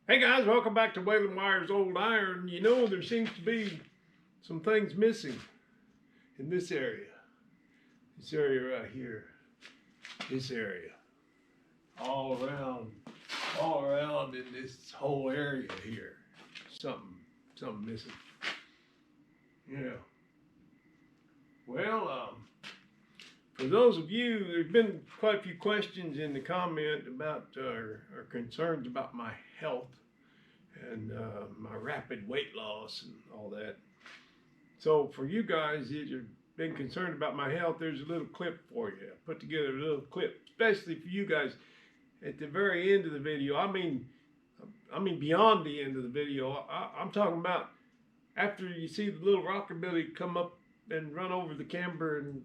Hey guys, welcome back to Waylon Wire's Old Iron. You know, there seems to be some things missing in this area. This area right here. This area. All around in this whole area here. Something missing. Yeah. Well, for those of you, there's been quite a few questions in the comment about or concerns about my health and my rapid weight loss and all that. So for you guys that have been concerned about my health, there's a little clip for you. I put together a little clip, especially for you guys at the very end of the video. I mean beyond the end of the video. I'm talking about after you see the little rockabilly come up and run over the camber and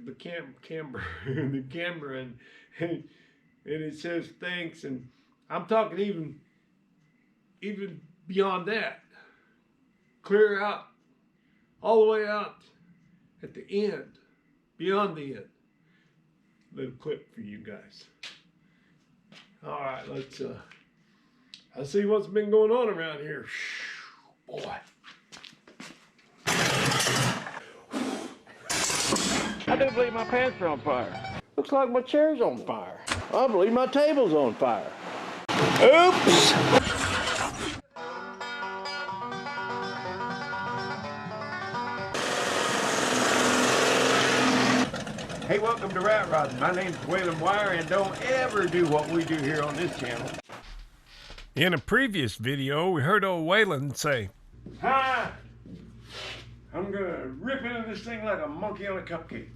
the camber the camera and it says thanks, and I'm talking even beyond that, clear out all the way out at the end, beyond the end. Little clip for you guys. All right, let's see what's been going on around here. Boy, I do believe my pants are on fire. Looks like my chair's on fire. I believe my table's on fire. Oops! Hey, welcome to Rat Rodding. My name's Waylon Wire, and don't ever do what we do here on this channel. In a previous video, we heard old Waylon say, "Hi, I'm gonna rip into this thing like a monkey on a cupcake."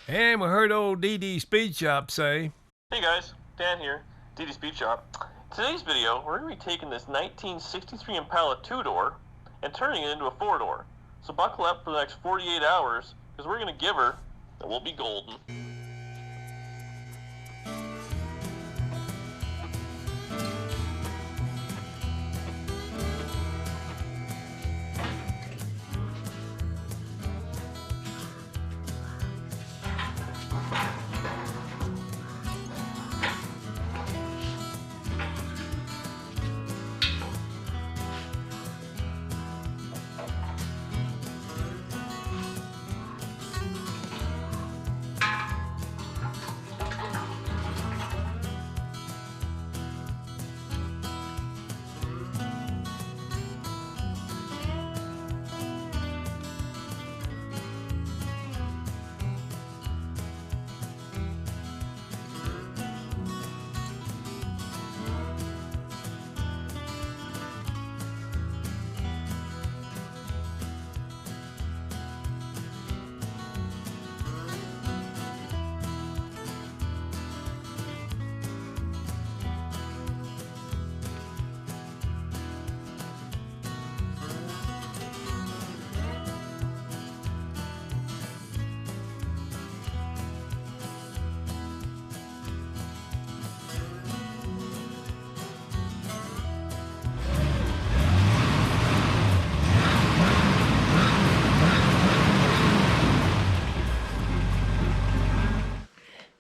And we heard old DD Speed Shop say, "Hey guys, Dan here, DD Speed Shop. Today's video, we're going to be taking this 1963 Impala 2-door and turning it into a 4-door. So buckle up for the next 48 hours, because we're going to give her, and we'll be golden."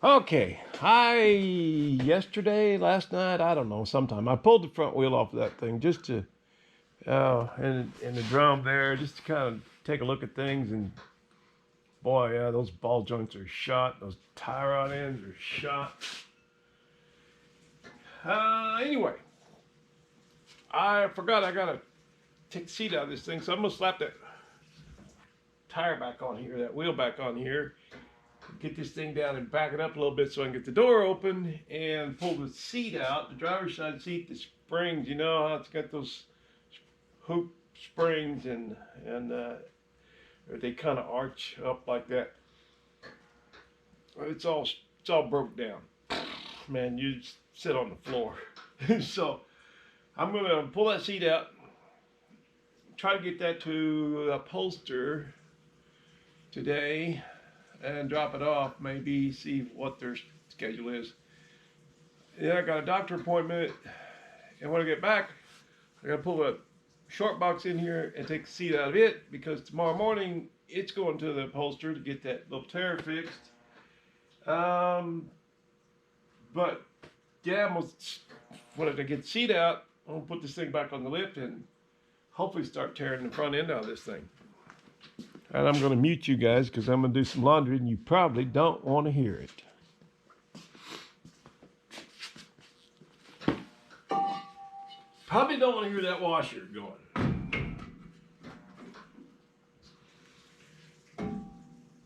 okay, last night, I don't know, sometime, I pulled the front wheel off of that thing just to, and the drum there, just to kind of take a look at things, and boy, yeah, those ball joints are shot, those tie rod ends are shot. Anyway, I forgot I gotta take the seat out of this thing, so I'm gonna slap that tire back on here, that wheel back on here, get this thing down and back it up a little bit so I can get the door open and pull the seat out, the driver's side seat, the springs, you know how it's got those hoop springs and they kind of arch up like that. It's all broke down. Man, you just sit on the floor. So I'm gonna pull that seat out, try to get that to upholster today and drop it off, maybe see what their schedule is. Yeah, I got a doctor appointment, and when I get back, I gotta pull a short box in here and take the seat out of it, because tomorrow morning it's going to the upholster to get that little tear fixed. But yeah, when I get the seat out, I'm gonna put this thing back on the lift and hopefully start tearing the front end out of this thing. And I'm gonna mute you guys because I'm gonna do some laundry and you probably don't want to hear it. Probably don't want to hear that washer going.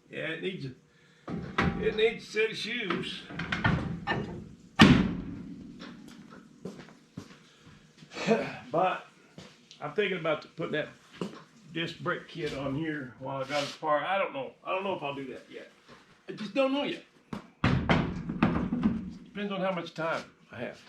Yeah, it needs a set of shoes. But I'm thinking about putting that disc brake kit on here while I got it apart. I don't know if I'll do that yet. I just don't know yet. Depends on how much time I have.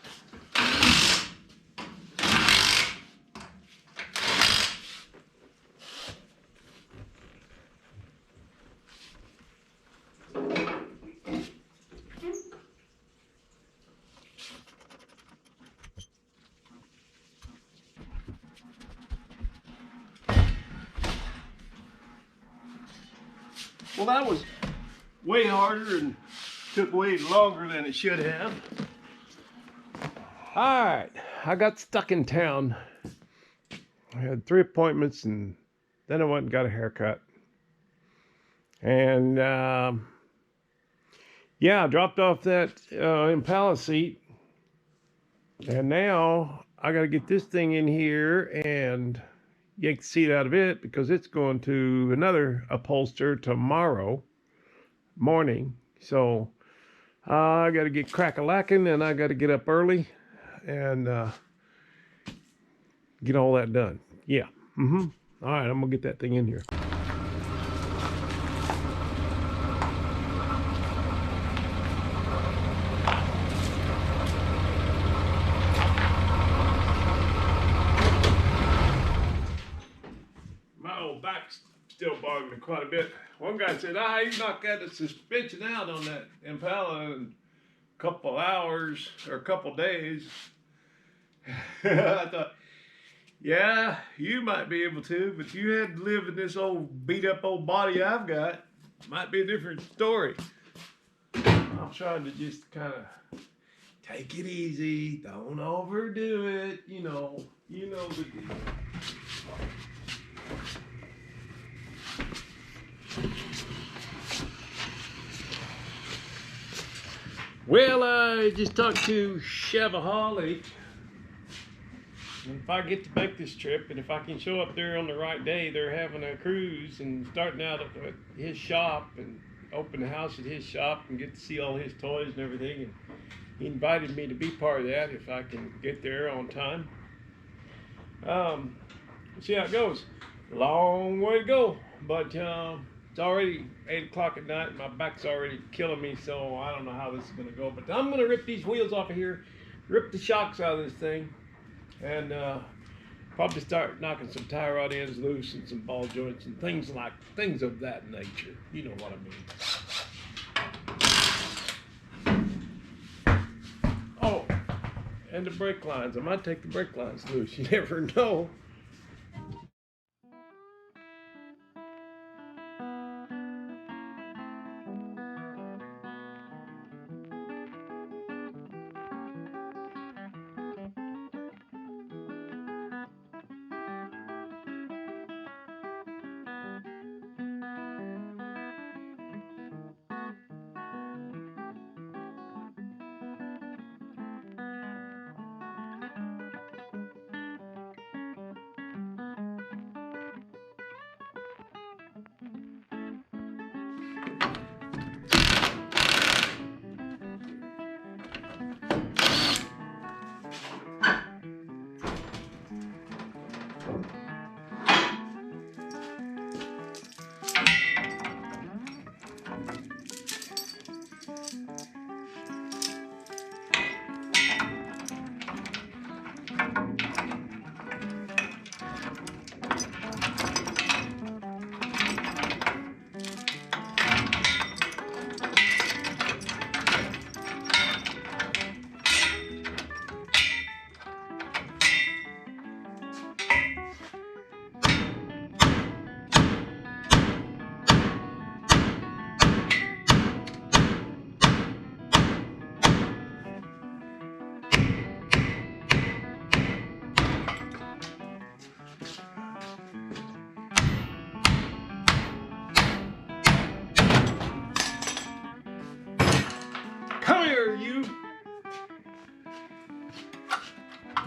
Well, that was way harder and took way longer than it should have. All right, I got stuck in town. I had 3 appointments and then I went and got a haircut. And yeah, I dropped off that Impala seat. And now I got to get this thing in here and yank the seat out of it because it's going to another upholster tomorrow morning. So I got to get crack-a-lacking and I got to get up early and get all that done. Yeah. All right, I'm going to get that thing in here. My old back's still bothering me quite a bit. One guy said, you knocked out the suspension out on that Impala in a couple hours or a couple days. I thought, yeah, you might be able to, but you had to live in this old beat up old body I've got. Might be a different story. I'm trying to just kind of take it easy. Don't overdo it. You know the deal. Well, I just talked to Chevy. If I get to make this trip, and if I can show up there on the right day, they're having a cruise and starting out at his shop and open the house at his shop and get to see all his toys and everything. And he invited me to be part of that if I can get there on time. We'll see how it goes. Long way to go, but it's already 8 o'clock at night. And my back's already killing me, so I don't know how this is going to go. But I'm going to rip these wheels off of here, rip the shocks out of this thing, and probably start knocking some tie rod ends loose and some ball joints and things of that nature. You know what I mean. Oh, and the brake lines. I might take the brake lines loose. You never know.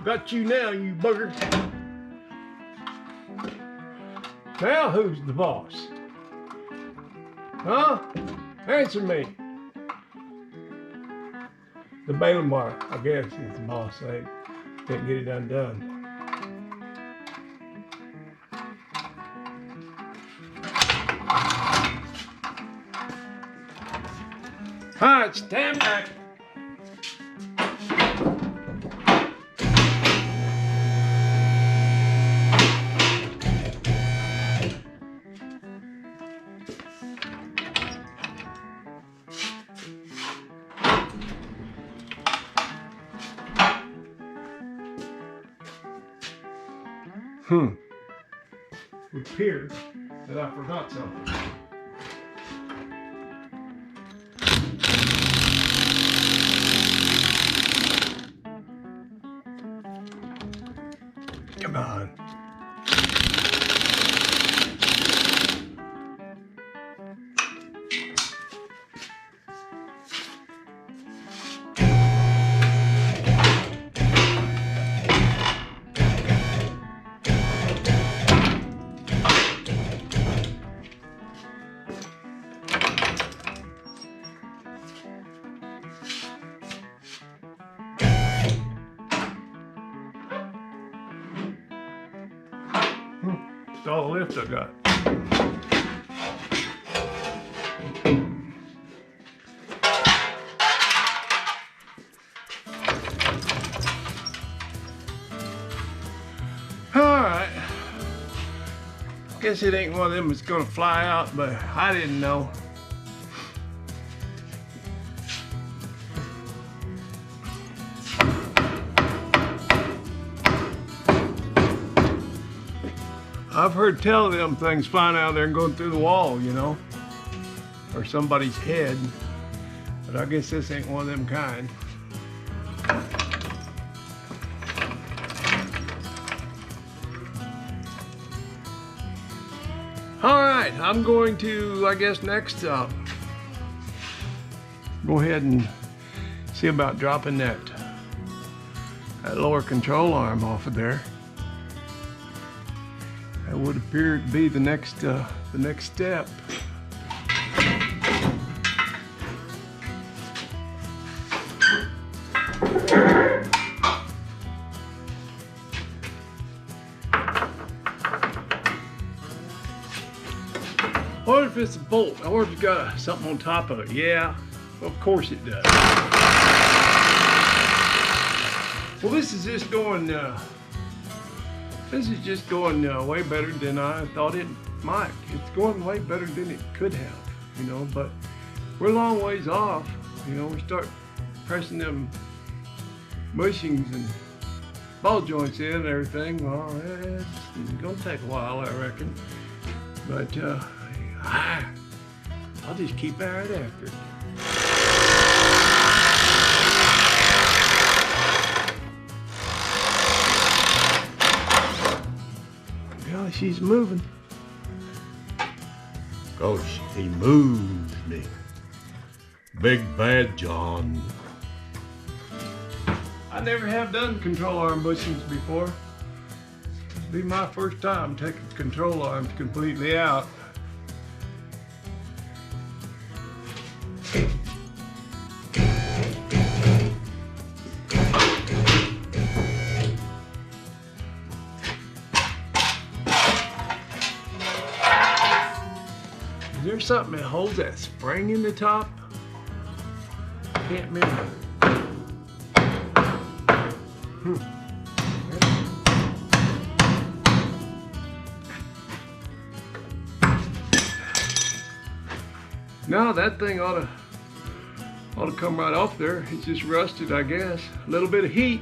Got you now, you bugger. Now who's the boss? Huh? Answer me. The baling wire, I guess, is the boss. They didn't get it undone. All right, stand back. It appears that I forgot something. Come on. It's all the lift I got. Alright. Guess it ain't one of them that's gonna fly out, but I didn't know. I've heard tell of them things flying out there and going through the wall, you know, or somebody's head, but I guess this ain't one of them kind. All right, I'm going to, I guess next, go ahead and see about dropping that lower control arm off of there. That would appear to be the next step. What if it's a bolt? Or if it's got something on top of it? Yeah, of course it does. Well, this is just going. This is just going way better than I thought it might. It's going way better than it could have, you know, but we're a long ways off. You know, we start pressing them bushings and ball joints in and everything. Well, it's gonna take a while, I reckon. But I'll just keep right after it. She's moving. Gosh, he moved me. Big Bad John. I never have done control arm bushings before. It'll be my first time taking control arms completely out. Is there something that holds that spring in the top? I can't remember. No, that thing ought to come right off there. It's just rusted, I guess. A little bit of heat.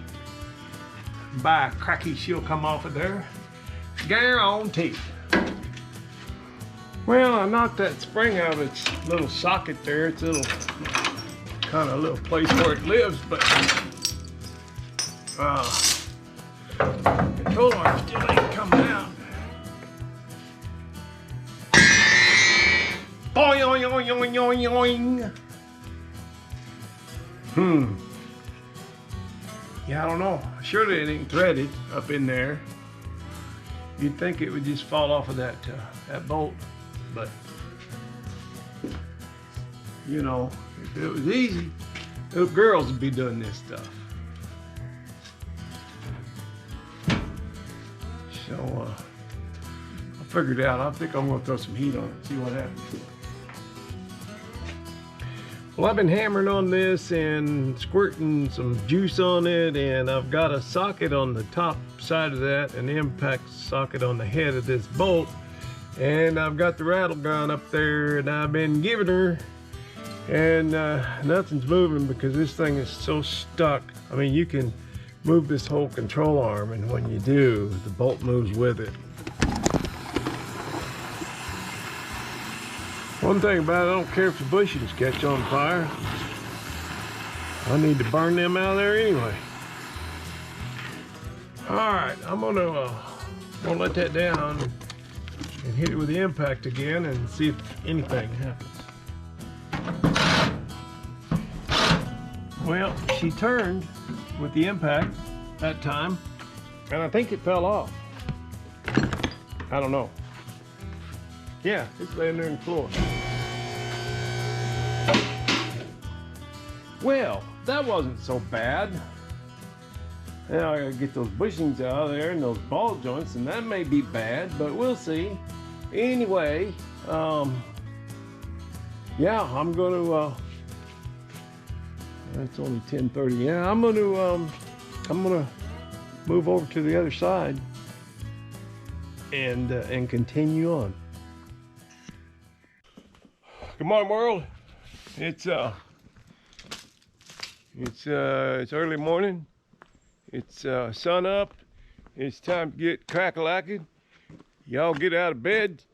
By a cracky, she'll come off of there. Guarantee. Well, I knocked that spring out of its little socket there. It's a little, kind of a little place where it lives, but control arm still ain't coming out. Boing, oing, oing, oing, oing. Yeah, I don't know. Surely it ain't threaded up in there. You'd think it would just fall off of that bolt, but you know, if it was easy, little girls would be doing this stuff. So I figured it out. I think I'm gonna throw some heat on it, see what happens. Well, I've been hammering on this and squirting some juice on it, and I've got a socket on the top side of that, an impact socket on the head of this bolt, and I've got the rattle gun up there, and I've been giving her, and nothing's moving because this thing is so stuck. I mean, you can move this whole control arm, and when you do, the bolt moves with it. One thing about it, I don't care if the bushings catch on fire. I need to burn them out of there anyway. All right, I'm gonna let that down and hit it with the impact again and see if anything happens. Well, she turned with the impact that time, and I think it fell off. I don't know. Yeah, it's laying there on the floor. Well, that wasn't so bad. Now I gotta get those bushings out of there and those ball joints, and that may be bad, but we'll see. Anyway, yeah, I'm gonna, it's only 10:30. Yeah, I'm gonna move over to the other side and continue on. Good morning, world. It's early morning. It's sun up. It's time to get crack-a-lacking. Y'all get out of bed,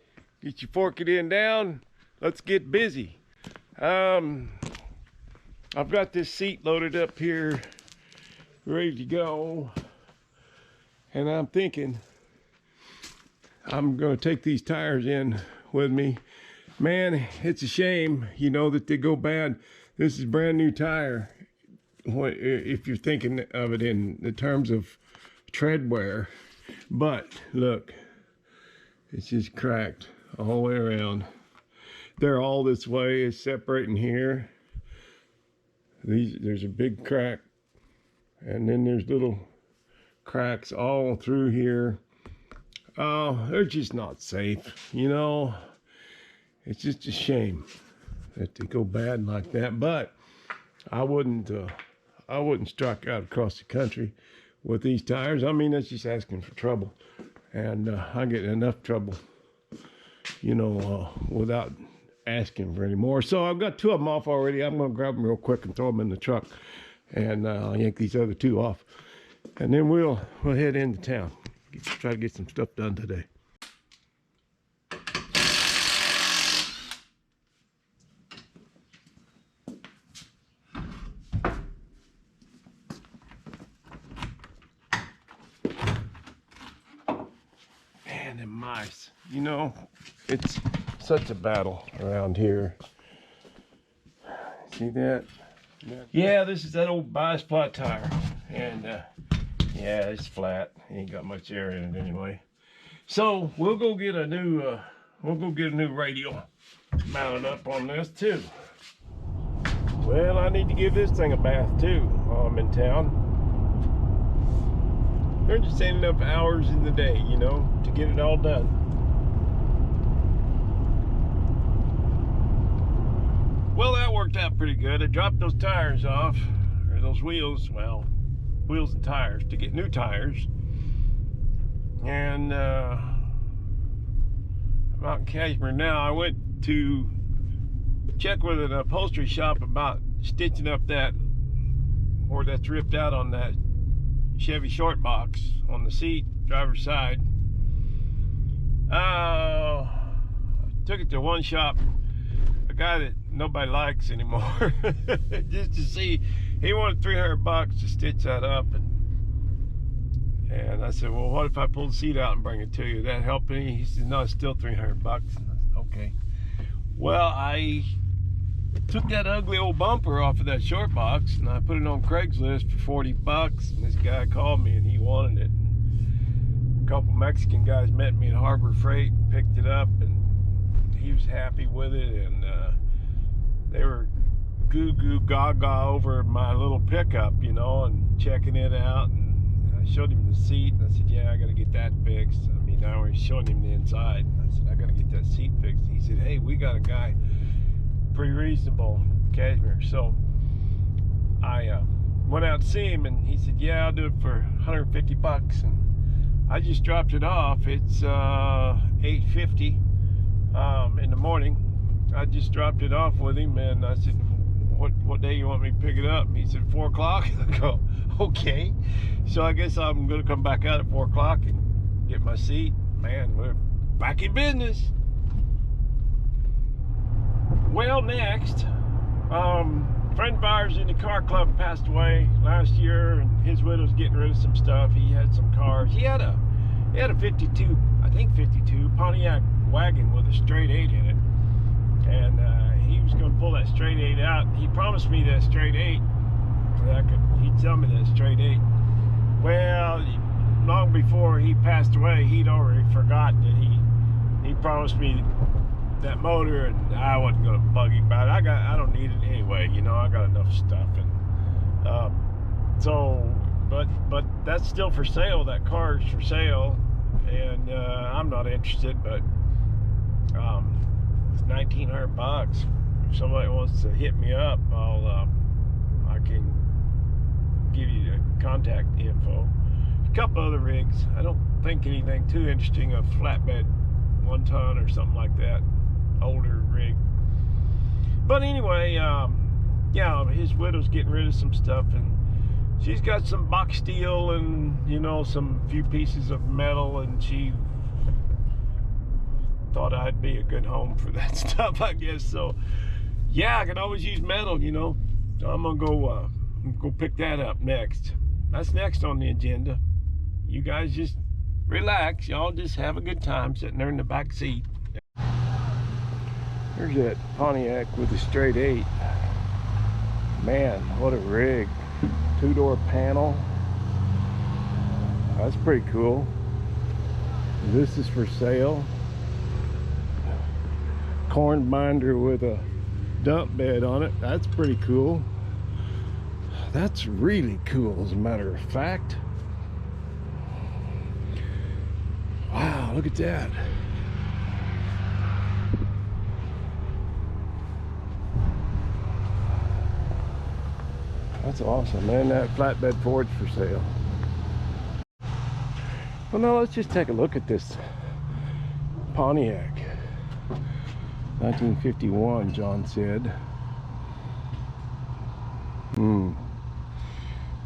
get your fork it in down. Let's get busy. I've got this seat loaded up here, ready to go, and I'm thinking I'm gonna take these tires in with me. Man, it's a shame, you know, that they go bad. This is brand new tire. If you're thinking of it in the terms of tread wear, but look, it's just cracked all the way around. They're all this way. It's separating here. There's a big crack, and then there's little cracks all through here. They're just not safe, you know. It's just a shame that they go bad like that, but I wouldn't strike out across the country with these tires. I mean, that's just asking for trouble, and I get enough trouble, you know, without asking for any more. So I've got two of them off already. I'm gonna grab them real quick and throw them in the truck, and I'll yank these other two off, and then we'll head into town. Try to get some stuff done today. Mice, you know, it's such a battle around here. See that? Yeah, this is that old bias plot tire, and yeah, it's flat. Ain't got much air in it anyway. So we'll go get a new radial mounted up on this too. Well, I need to give this thing a bath too while I'm in town. There just ain't enough hours in the day, you know, to get it all done. Well, that worked out pretty good. I dropped those tires off, or those wheels, well, wheels and tires, to get new tires. And I'm out in Cashmere now. I went to check with an upholstery shop about stitching up that, or that's ripped out on that Chevy short box on the seat, driver's side. Took it to one shop, a guy that nobody likes anymore, just to see. He wanted $300 to stitch that up, and I said, well, what if I pull the seat out and bring it to you? That help any? He said, no, it's still $300. Okay. Well, I took that ugly old bumper off of that short box and I put it on Craigslist for 40 bucks. And this guy called me and he wanted it. A couple Mexican guys met me at Harbor Freight, picked it up, and he was happy with it. And they were goo goo gaga over my little pickup, you know, and checking it out. And I showed him the seat and I said, yeah, I got to get that fixed. I mean, I was showing him the inside. I said, I got to get that seat fixed. He said, hey, we got a guy pretty reasonable, Cashmere. So I went out to see him and he said, yeah, I'll do it for 150 bucks. And I just dropped it off. It's 8:50 in the morning. I just dropped it off with him and I said, what day you want me to pick it up? And he said 4 o'clock. I go, okay. So I guess I'm gonna come back out at 4 o'clock and get my seat. Man, we're back in business. Well, next, friend of ours in the car club passed away last year, and his widow's getting rid of some stuff. He had some cars. He had a 52, I think 52 Pontiac wagon with a straight 8 in it, and he was going to pull that straight 8 out. He promised me that straight 8, so he'd sell me that straight 8. Well, long before he passed away, he'd already forgot that he promised me that motor, and I wasn't gonna bug him about it. I don't need it anyway, you know. I got enough stuff, and but that's still for sale. That car is for sale, and I'm not interested. But it's 1,900 bucks. If somebody wants to hit me up, I can give you the contact info. A couple other rigs. I don't think anything too interesting. A flatbed 1 ton or something like that. Older rig. But anyway, yeah, his widow's getting rid of some stuff, and she's got some box steel and, you know, some few pieces of metal, and she thought I'd be a good home for that stuff, I guess. So yeah, I can always use metal, you know. So I'm gonna go pick that up next. That's next on the agenda. You guys just relax. Y'all just have a good time sitting there in the back seat. There's that Pontiac with the straight 8. Man, what a rig. 2-door panel. That's pretty cool. This is for sale. Corn binder with a dump bed on it. That's pretty cool. That's really cool, as a matter of fact. Wow, look at that. That's awesome, man. That flatbed Ford's for sale. Well, now let's just take a look at this Pontiac. 1951, John said.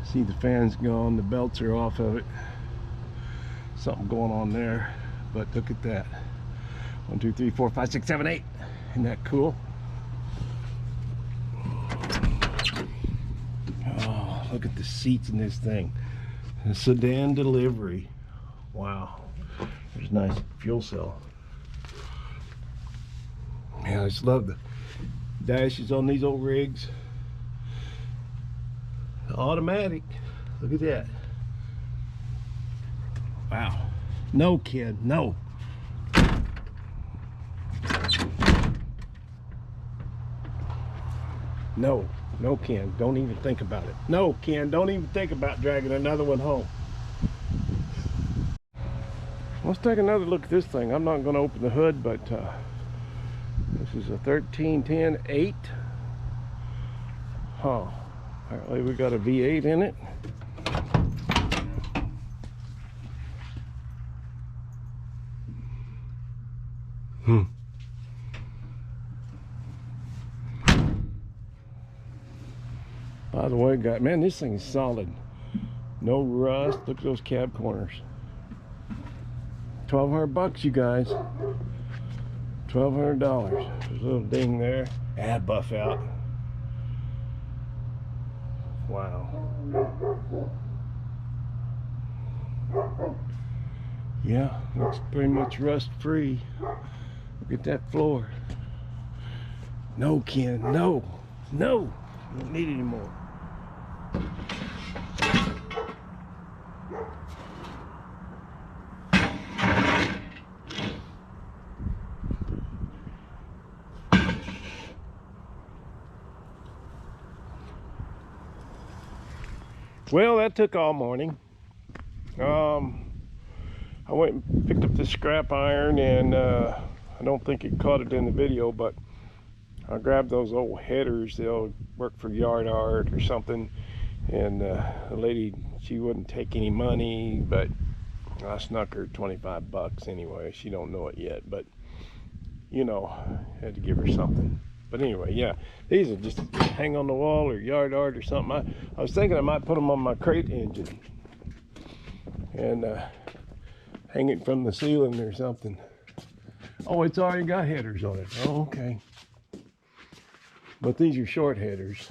See, the fan's gone, the belts are off of it. Something going on there, but look at that. 1, 2, 3, 4, 5, 6, 7, 8. Isn't that cool? Oh, look at the seats in this thing. A sedan delivery. Wow. There's a nice fuel cell. Man, I just love the dashes on these old rigs. Automatic. Look at that. Wow. No, kid, no. No, Ken, don't even think about it. No, Ken, don't even think about dragging another one home. Let's take another look at this thing. I'm not going to open the hood, but this is a 1310-8. Huh. Apparently we got a V8 in it. By the way, guys, man, this thing is solid. No rust. Look at those cab corners. 1,200 bucks, you guys. $1,200. There's a little ding there. Buff out. Wow. Yeah, looks pretty much rust free. Look at that floor. No, Ken, no, no. Don't need any more. Well, that took all morning. I went and picked up the scrap iron, and I don't think it caught it in the video, but I grabbed those old headers. They'll work for yard art or something. And the lady, she wouldn't take any money, but I snuck her 25 bucks anyway. She don't know it yet, but you know, had to give her something. But anyway, yeah, these are just hang on the wall or yard art or something. I was thinking I might put them on my crate engine and hang it from the ceiling or something. Oh, it's already got headers on it. Oh, okay. But these are short headers.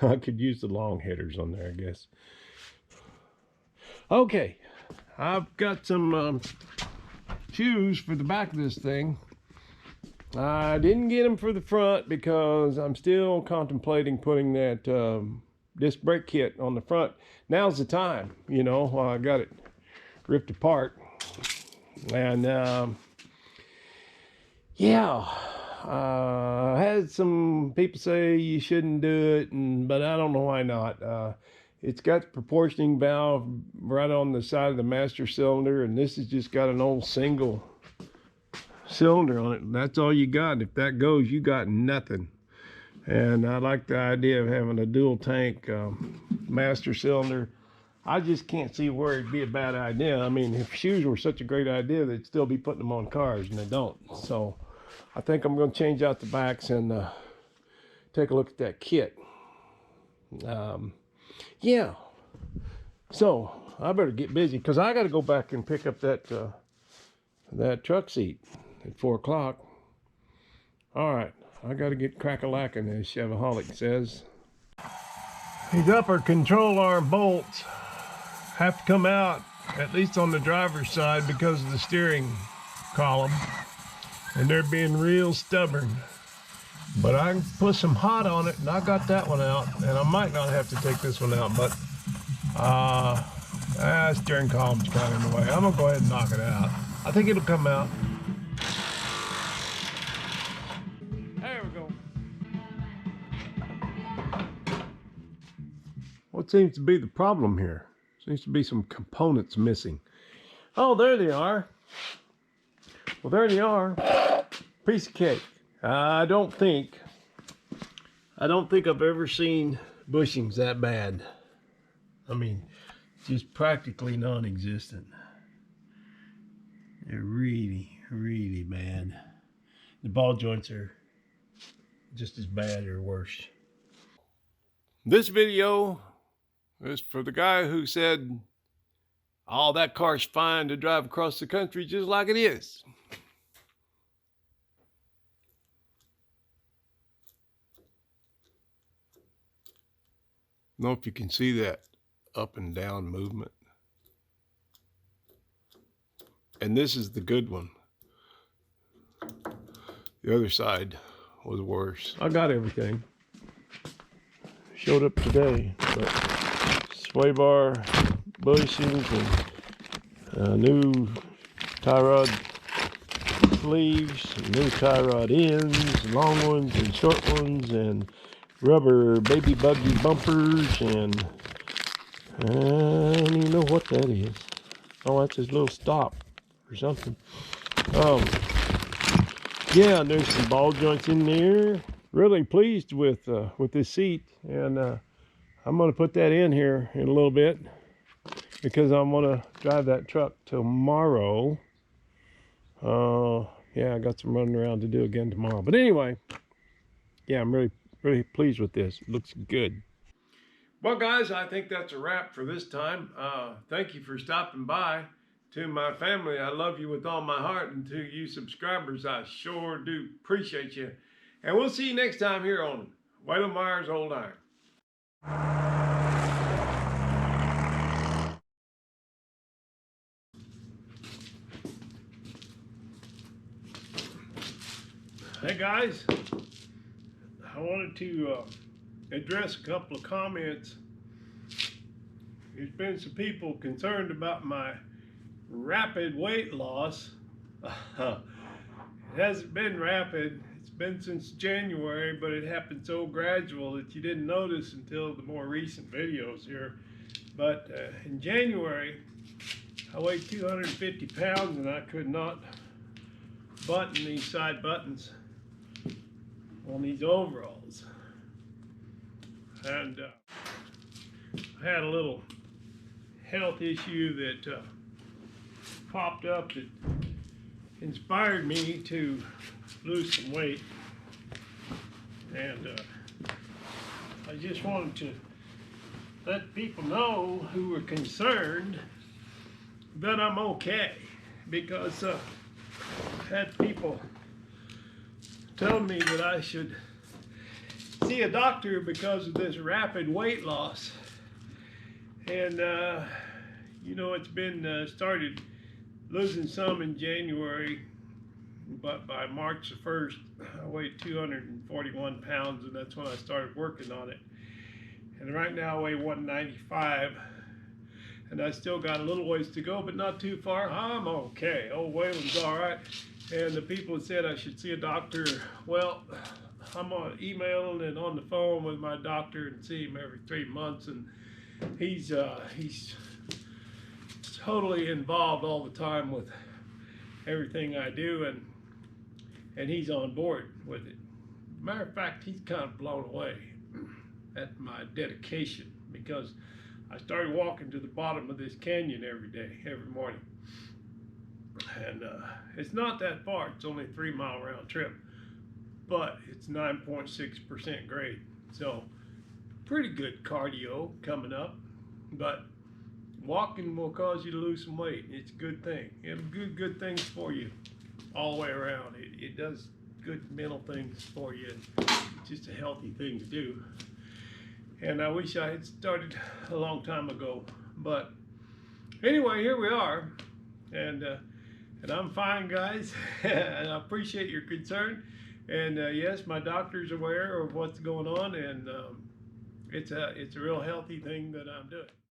I could use the long headers on there, I guess. Okay, I've got some shoes for the back of this thing. I didn't get them for the front because I'm still contemplating putting that disc brake kit on the front. Now's the time, you know, while I got it ripped apart. And yeah, I had some people say you shouldn't do it, but I don't know why not. It's got the proportioning valve right on the side of the master cylinder, and this has just got an old single cylinder on it. That's all you got. If that goes, you got nothing. And I like the idea of having a dual tank master cylinder. I just can't see where it'd be a bad idea. I mean, if shoes were such a great idea, they'd still be putting them on cars, and they don't. So I think I'm going to change out the backs and take a look at that kit. Yeah. So I better get busy because I got to go back and pick up that truck seat at 4 o'clock. All right. I got to get crack-a-lacking, as Chevaholic says. These upper control arm bolts have to come out, at least on the driver's side, because of the steering column. And they're being real stubborn. But I can put some hot on it, and I got that one out. And I might not have to take this one out, but steering column's kind of in the way. I'm going to go ahead and knock it out. I think it'll come out. There we go. What seems to be the problem here? Seems to be some components missing. Oh, there they are. Well, there they are. Piece of cake. I don't think I've ever seen bushings that bad. I mean, just practically non-existent. They're really, really bad. The ball joints are just as bad or worse. This video is for the guy who said, "Oh, that car's fine to drive across the country just like it is." I don't know if you can see that up and down movement. And this is the good one. The other side was worse. I got everything. Showed up today, but sway bar bushings and new tie rod sleeves, new tie rod ends, long ones and short ones, and rubber baby buggy bumpers, and I don't even know what that is. Oh, that's his little stop or something. Yeah, and there's some ball joints in there. Really pleased with this seat, and I'm gonna put that in here in a little bit because I'm gonna drive that truck tomorrow. Yeah, I got some running around to do again tomorrow. But anyway, yeah, I'm really pleased with this. It looks good. Well, guys, I think that's a wrap for this time. Thank you for stopping by. To my family, I love you with all my heart. And to you subscribers, I sure do appreciate you. And we'll see you next time here on Waylon Myers Old Iron. Hey guys, I wanted to address a couple of comments. There's been some people concerned about my rapid weight loss. It hasn't been rapid. It's been since January, but it happened so gradual that you didn't notice until the more recent videos here. But in January, I weighed 250 pounds and I could not button these side buttons on these overalls. And I had a little health issue that popped up that inspired me to lose some weight. And I just wanted to let people know who were concerned that I'm okay, because I had people tell me that I should see a doctor because of this rapid weight loss. And you know, it's been started losing some in January, but by March the 1st I weighed 241 pounds, and that's when I started working on it. And right now I weigh 195, and I still got a little ways to go, but not too far. I'm okay. Old Waylon's all right. And the people that said I should see a doctor, well, I'm on email and on the phone with my doctor and see him every 3 months, and he's totally involved all the time with everything I do, and he's on board with it. Matter of fact, he's kind of blown away at my dedication, because I started walking to the bottom of this canyon every day, every morning. And it's not that far. It's only a 3-mile round trip, but it's 9.6% grade. So pretty good cardio coming up. But walking will cause you to lose some weight. It's a good thing. It has good things for you all the way around. It does good mental things for you. It's just a healthy thing to do. And I wish I had started a long time ago. But anyway, here we are. And I'm fine, guys. And I appreciate your concern. And yes, my doctor's aware of what's going on, and it's a real healthy thing that I'm doing.